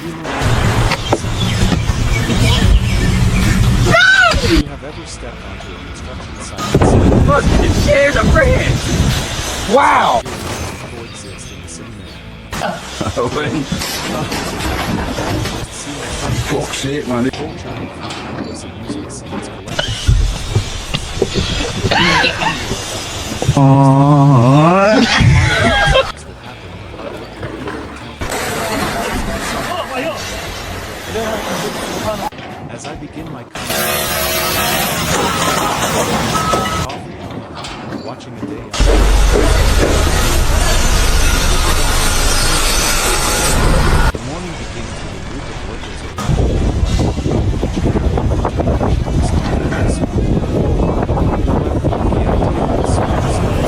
you have ever stepped onto a construction site and said, Look, it shares a bridge! Wow! coexist in the same air? Fuck's sake, man. Full journey was a using seeds collected. As I begin my coffee, watching a day the morning begins with a group of workers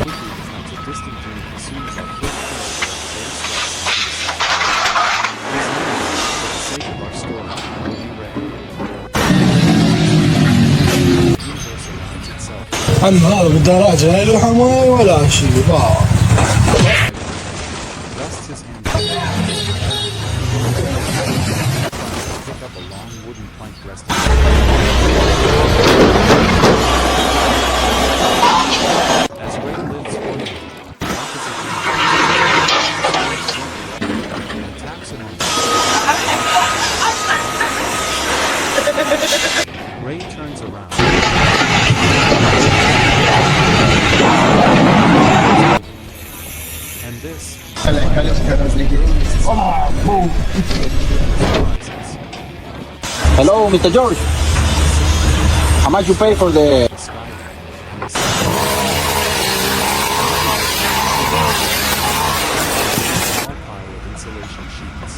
becomes a distant dream as soon as our foot for the sake of our story, will be ready. أما هذا بالدراجة لا له حماية ولا شيء باع. Rests his hand. Pick up a long wooden plank resting. As Ray lives for me, opposite him, taps it on. Ray turns around. And this Hello, Mr. George. How much you pay for the... insulation sheets.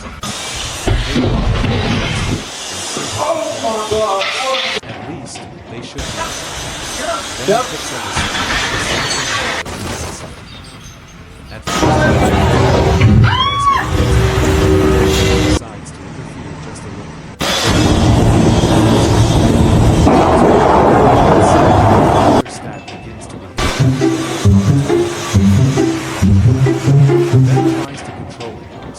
At least they should be. Then he picks up at first, decides to interfere just a little. Another stat begins to be then tries to control it.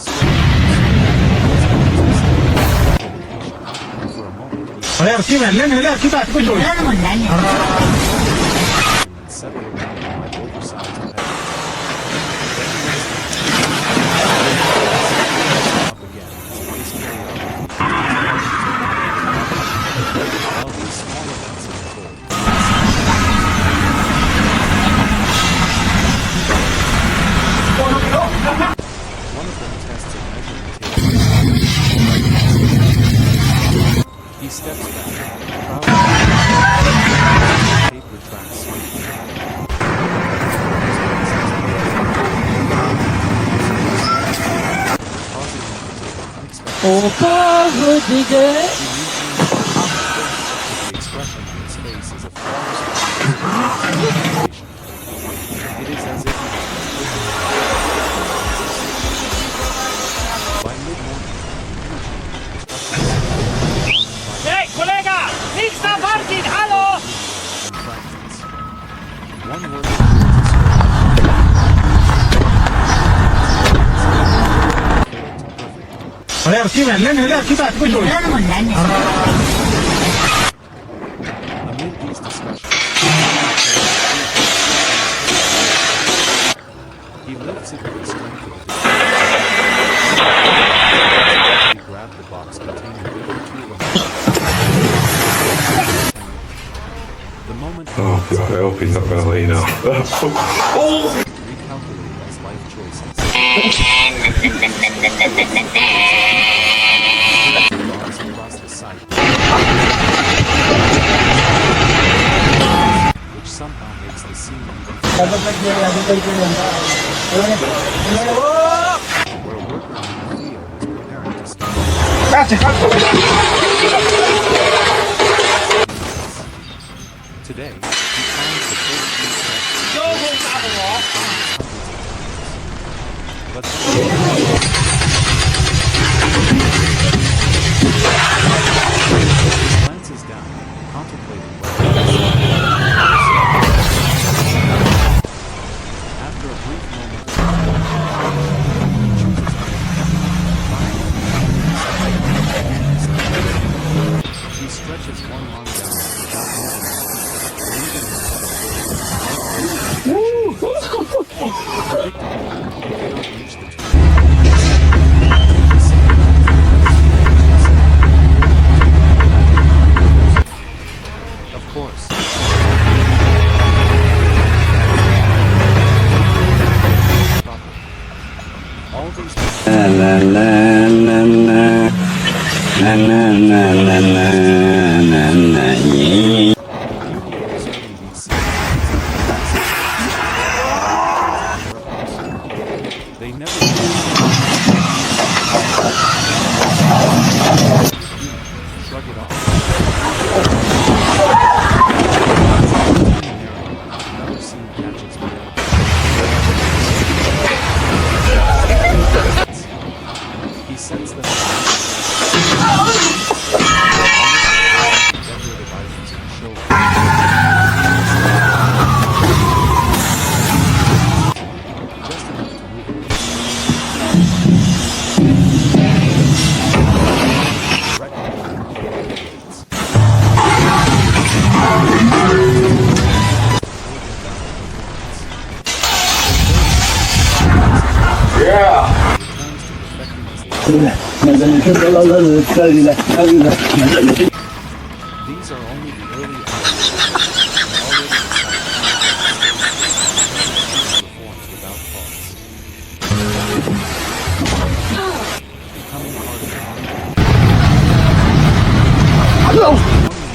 For a moment, settle around my oversized pet. Up again, his face carried all these small events of control. One of them tests a measuring tape. He steps back, proudly. Tape retracts sweetly. Causing him to take an unexpected the expression on his face is a flawless representation. It is as if he was by mid-morning, Hey, kolega! Nichts da warten! Hallo! one word amid these discussions, he lifts it with the strength of the he grabbed the box containing the other tool the moment Oh God, I hope he's not going to let you know. recalculating his life choices. Across the site, which somehow makes the scene even where a worker in the field is preparing to start. Today, he finds the first few steps. But glances down, contemplating what after a brief moment of chooses These are only the early ideas, and already the reforms without pause. Becoming part of the army.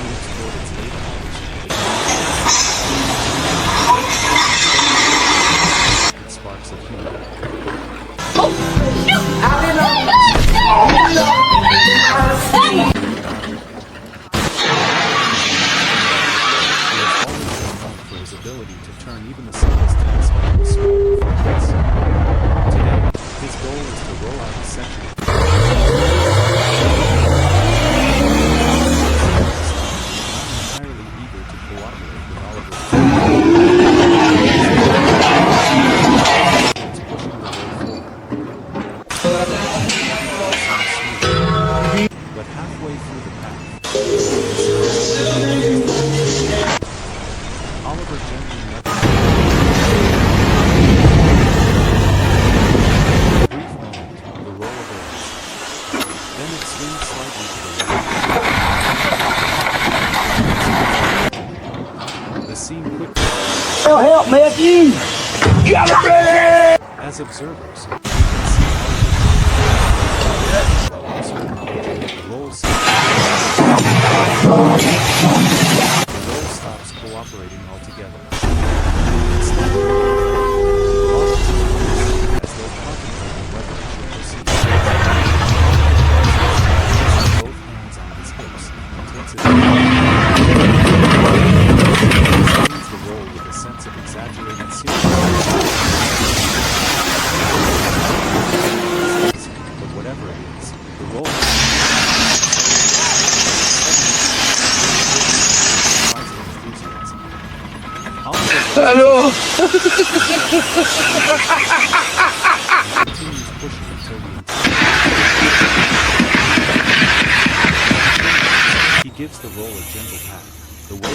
Moves toward its late hours. It sparks of humor. For his ability to turn even the simplest task into a small performance. Today, his goal is to roll out a section of entirely eager to cooperate with Oliver's pushing the roll forward. But halfway through the path, Oliver gently nudges. A brief moment, the roll awaits. Then it swings slightly to the left. The scene quickly. Help, Matthew! As observers, we can see the roll stops cooperating altogether. Instead, as though contemplating whether it should proceed. Both hands on his hips and takes it swings the roll with a sense of exaggerated seriousness. But whatever it is, the roll Hello. continues pushing until he gives the roll a gentle pat. The way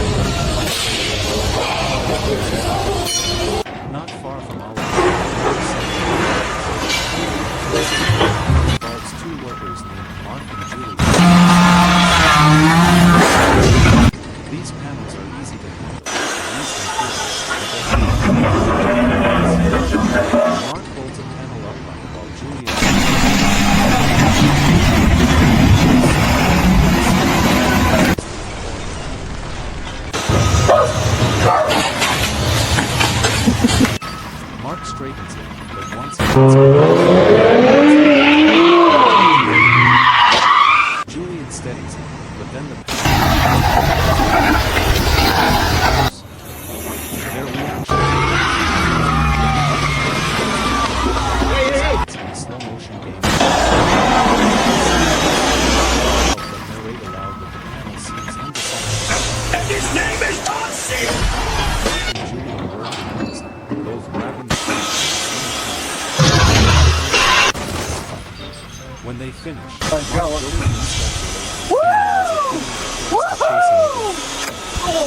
not far from Oliver involves two workers named Mark and Julie. These panels are easy to handle. Mark holds a panel upright while Julia Mark straightens it, but once he gets Julian steadies it, but then the their reaction in slow motion game narrate aloud that the panel seems undecided. His name is Tootsie! And Julian work hands, both grabbing the when they finish,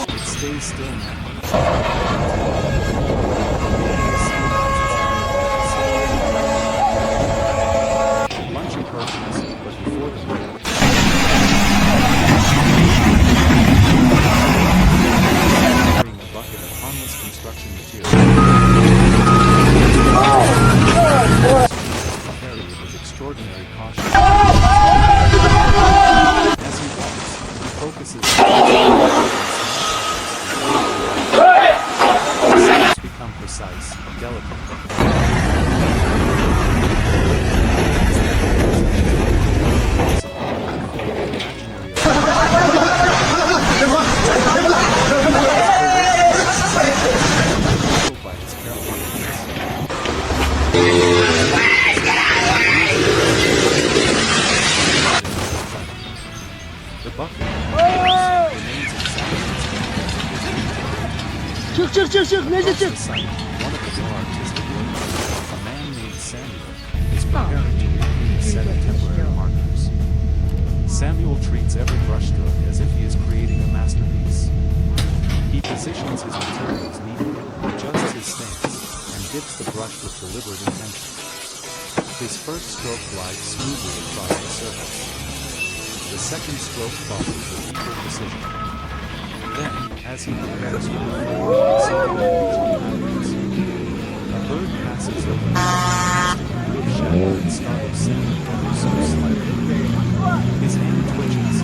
it stays still now. Lunch approaches, but before the break, carrying a bucket of harmless construction material. Carry it with extraordinary caution. As he walks, he focuses. Steps become precise, delicate. By his careful the bucket remains exactly Çık çık çık çık Necdet çık. the site. One of the more artistic workers, a man named Samuel, is preparing to repaint a set of temporary markers. Samuel treats every brushstroke as if he is creating a masterpiece. He positions his materials neatly, adjusts his stance, and dips the brush with deliberate intention. His first stroke glides smoothly across the surface. The second stroke follows with equal precision. Then, as he prepares for the third, something unusual happens. A bird passes over the shadow and startles Sam ever so slightly. His hand twitches.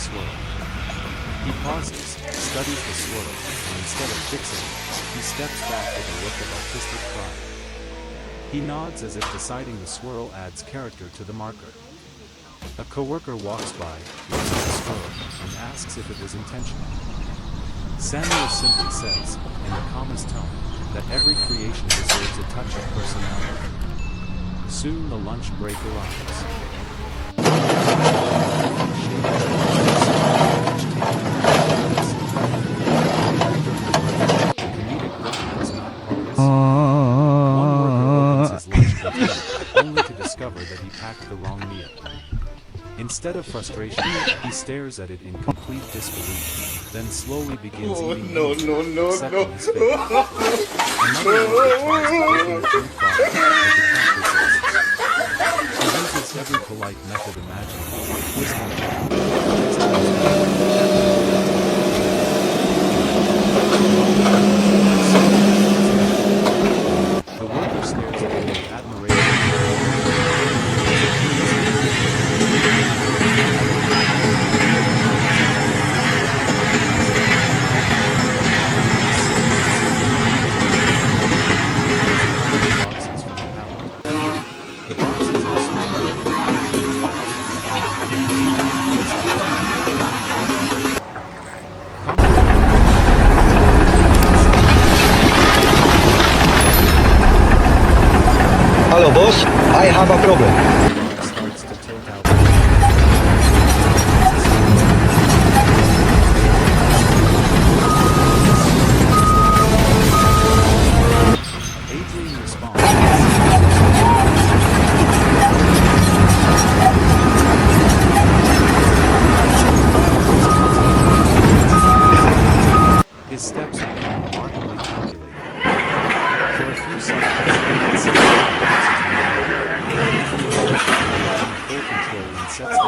Swirl. He pauses, studies the swirl, and instead of fixing it, he steps back with a look of artistic pride. He nods as if deciding the swirl adds character to the marker. A coworker walks by, looks at the swirl, and asks if it was intentional. Samuel simply says, in the calmest tone, that every creation deserves a touch of personality. Soon the lunch break arrives. Only to discover that he packed the wrong meal. Instead of frustration, he stares at it in complete disbelief, then slowly begins eating accepting his fate. Another worker tries to open the drink bottle, but the cap resists. He uses every polite method imaginable, the worker stares at him with admiration. Hello, boss. I have a problem. Starts to tilt out. Adrian responds. His steps become remarkably calculated. For a few seconds, full control and sets the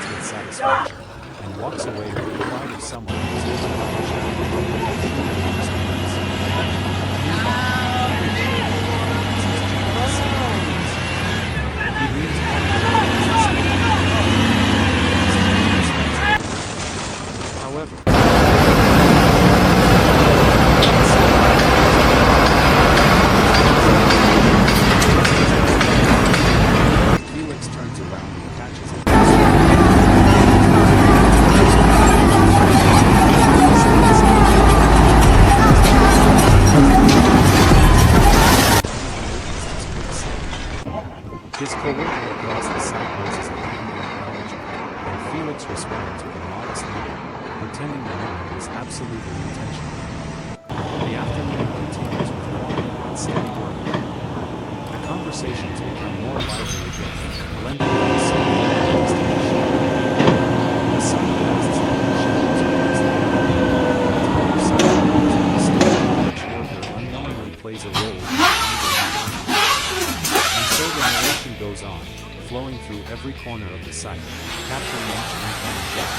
with satisfaction and walks away with the pride of someone who is able however, turns around and catches it. His coworker across the site raises a hand in acknowledgement, and Felix responds with a modest nod, pretending the moment is absolutely intentional. The afternoon continues with warm and steady work. The conversations become more lively again, blending with the sun and the sun casts shadows across the each worker unknowingly plays a role in the and so the narration goes on, flowing through every corner of the site, capturing each uncanny gap,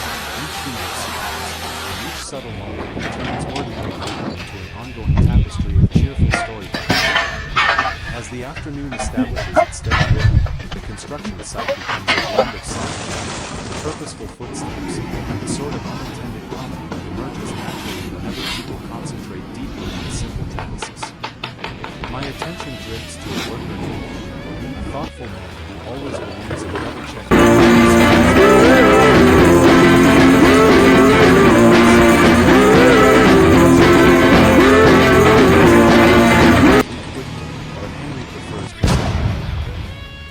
each human sequence, and each subtle moment that turns ordinary labor into an ongoing tapestry of cheerful storytelling. As the afternoon establishes its steady rhythm, the construction site becomes a blend of silent, purposeful footsteps, and the sort of unintended comedy that emerges naturally whenever people concentrate deeply on simple tasks. My attention drifts to a worker named, a thoughtful man who always believes in double-checking.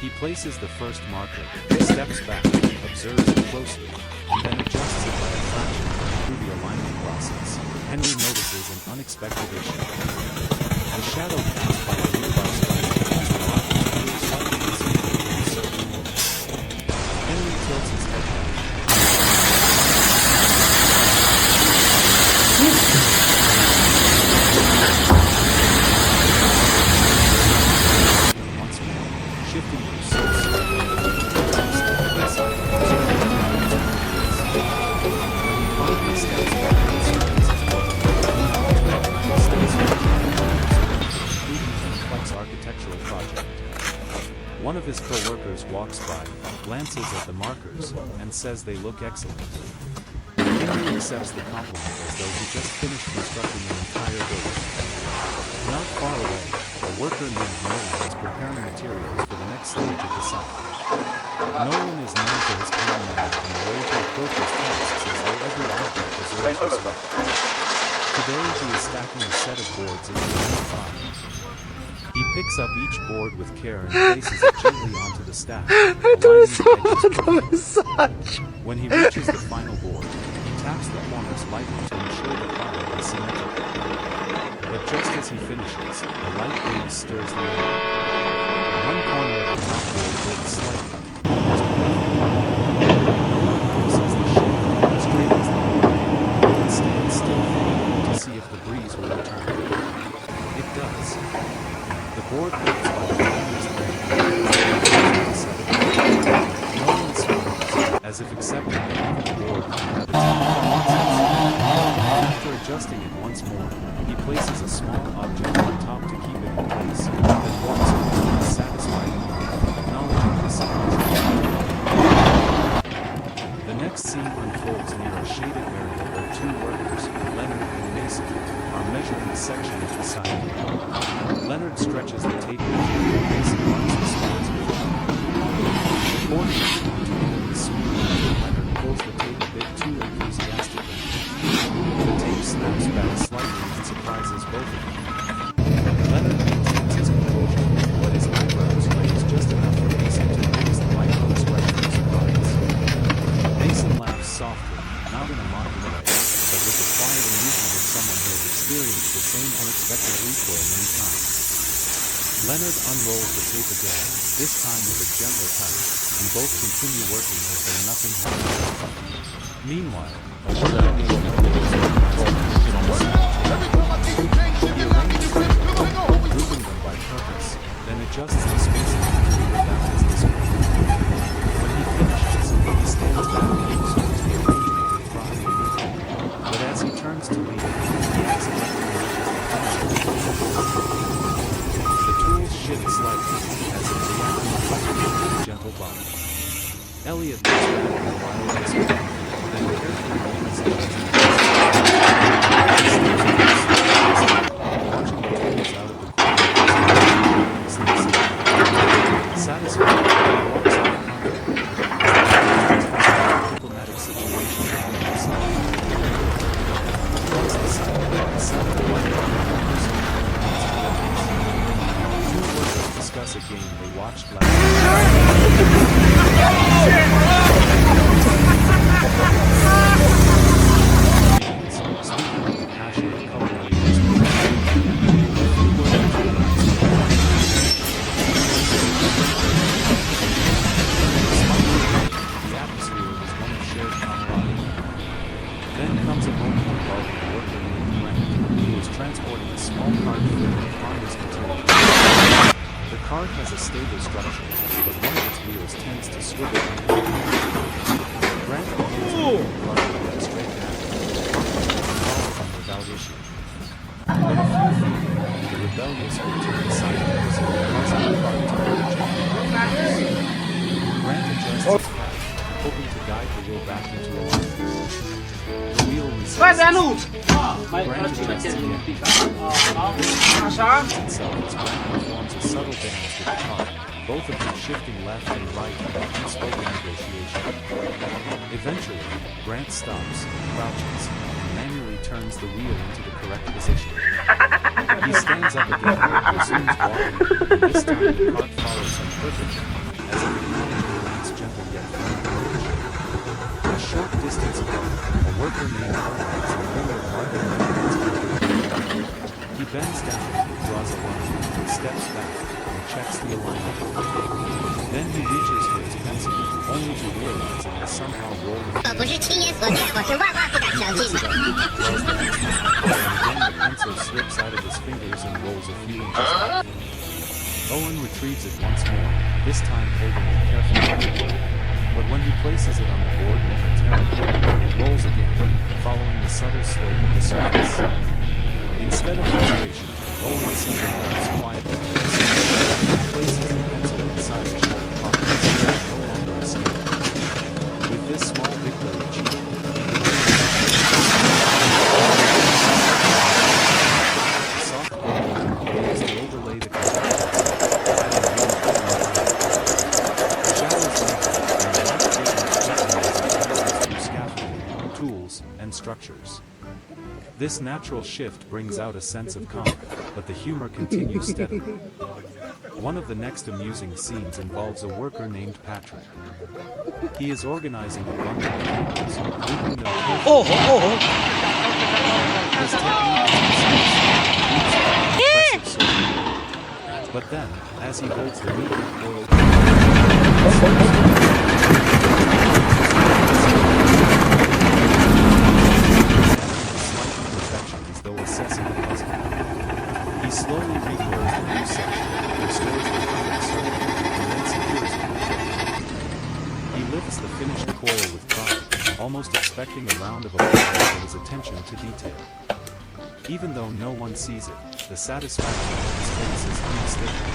He places the first marker, steps back, observes it closely, and then adjusts it by a fraction through the alignment process. Henry notices an unexpected issue. The shadow cast by a nearby stone against the rock appears slightly visible in a certain angle. Henry tilts his head back. architectural project. One of his co-workers walks by, glances at the markers, and says they look excellent. Henry accepts the compliment as though he just finished constructing an entire building. Not far away, a worker named Nolan is preparing materials for the next stage of the site. Nolan is known for his calm manner and the way he approaches tasks as though every object deserves respect. Today he is stacking a set of boards into a new pile. He picks up each board with care and places it gently onto the stack, aligning the edges perfectly. When he reaches the final board, he taps the corners lightly to ensure the pile is symmetrical. But just as he finishes, a light breeze stirs the air. One corner of the top board breaks slightly. Nolan notices the shift and straightens the board, and stands still for a moment to see if the breeze will return. It does. The board breaks by the tiniest bit. Nolan smiles, as if accepting that even the board can have its own. After adjusting it once more, he places a small object on top to keep it in place, then walks away with a satisfied nod, acknowledging the success. The next scene unfolds near a shaded area where two workers, Leonard and Mason, are measuring a section of the site. Leonard stretches the tape measure and Mason marks the spots with chalk. The board is continually smooth until Leonard pulls the tape a bit too enthusiastically. The tape snaps back slightly and surprises both of them. Leonard maintains his composure, but his eyebrows raise just enough for Mason to notice the micro-expression of surprise. Mason laughs softly, not in a mocking way, but with the quiet amusement of someone who has experienced the same unexpected recoil many times. Leonard unrolls the tape again, this time with a gentler touch, and both continue working as though nothing happened. Meanwhile, a worker named he arranges them, grouping them by purpose, then adjusts the spacing to figure out his display. When he finishes, he stands back and observes the arrangement with pride. But as he turns to leave, he accidentally reaches the pencil. The tools shift slightly, as if reacting electrically to the gentle body. Elliot looks back at the wild experiment, then carefully opens the eyes. Watching the tools out of the corner of his eye, satisfied, he walks out confidently. Diplomatic situation between himself and once the sound of the light two workers discuss a game they watched last speaking of the passionate culinary the atmosphere was one of shared camaraderie. Then comes a moment involving a worker named Grant, who is transporting a small cart filled with harmless material. The cart has a stable structure, but one of its wheels tends to swivel. Grant begins moving the cart with a straight down, without issue. But a few feet in, the rebellious will turn sideways, causing the cart to lurch and Grant adjusts his path, hoping to guide the wheel back into alignment. The wheel resists. Grant adjusts again. Itself as Grant performs a subtle dance with the car, both of them shifting left and right in an unspoken negotiation. Eventually, Grant stops, crouches, and manually turns the wheel into the correct position. He stands up again, resumes walking, and this time the cart follows him perfectly, as if acknowledging Grant's gentle yet firm approach. A short distance away, a worker named Owen is in the middle of marking the Grant's car. He bends down, draws a line, steps back, and checks the alignment. Then he reaches for his pencil, only to realize it has somehow rolled a few inches. Then the pencil slips out of his fingers and rolls a few inches back. Owen retrieves it once more, this time holding it carefully. But when he places it on the board momentarily, it rolls again, following the subtle slope of the surface. Instead of frustration, Owen simply laughs quietly. This natural shift brings out a sense of comedy, but the humor continues steadily. One of the next amusing scenes involves a worker named Patrick. He is organizing a bundle of papers, moving them carefully. His technique is impressive so far. But then, as he holds the neatly coiled slight imperfections though assessing the puzzle. He slowly recoils the loose section, restores the perfect circle, and then secures it. He lifts the finished coil with pride, almost expecting a round of applause for his attention to detail. Even though no one sees it, the satisfaction on his face is unmistakable.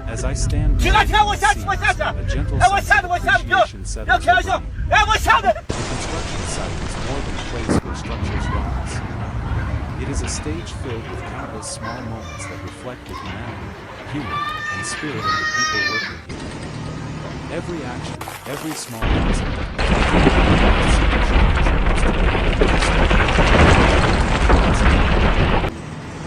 As I stand near the scenes, a gentle sense of appreciation settles over me. The construction site is more than a place where structures rise. It is a stage filled with countless small moments that reflect the humanity, humor, and spirit of the people working here. Every action, every small concept,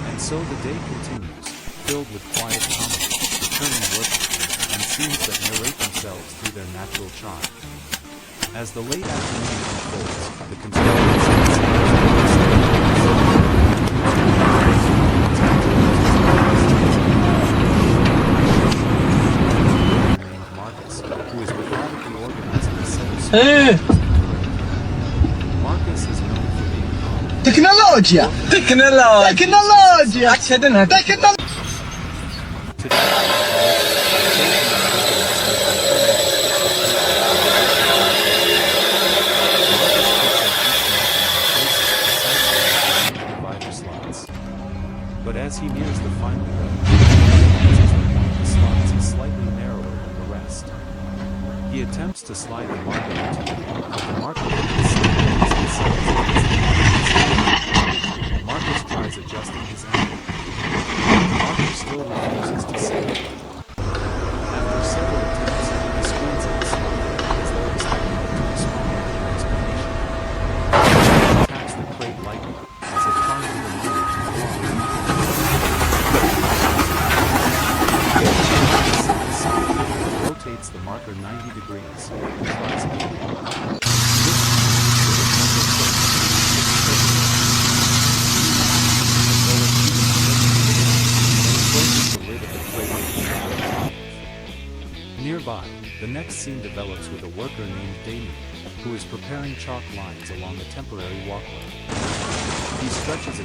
and so the day continues, filled with quiet comedy, returning workers, and scenes that narrate themselves through their natural charm. As the late afternoon unfolds, the construction named Marcus, who is methodically organizing a set of Marcus is known for being calm. تكنولوجيا But as he nears the final row, he realizes that one of the slots is slightly narrower than the rest. He attempts to slide the marker into it, but the marker Marcus tries adjusting his angle. The marker still refuses to set it. After several attempts, he squeezes the slot, as though expecting it to respond to an explanation. He taps the crate lightly, as if trying to remove it from the wall. Rotates the marker 90 degrees, and tries again. Nearby, the next scene develops with a worker named Damien, who is preparing chalk lines along a temporary walkway. He stretches a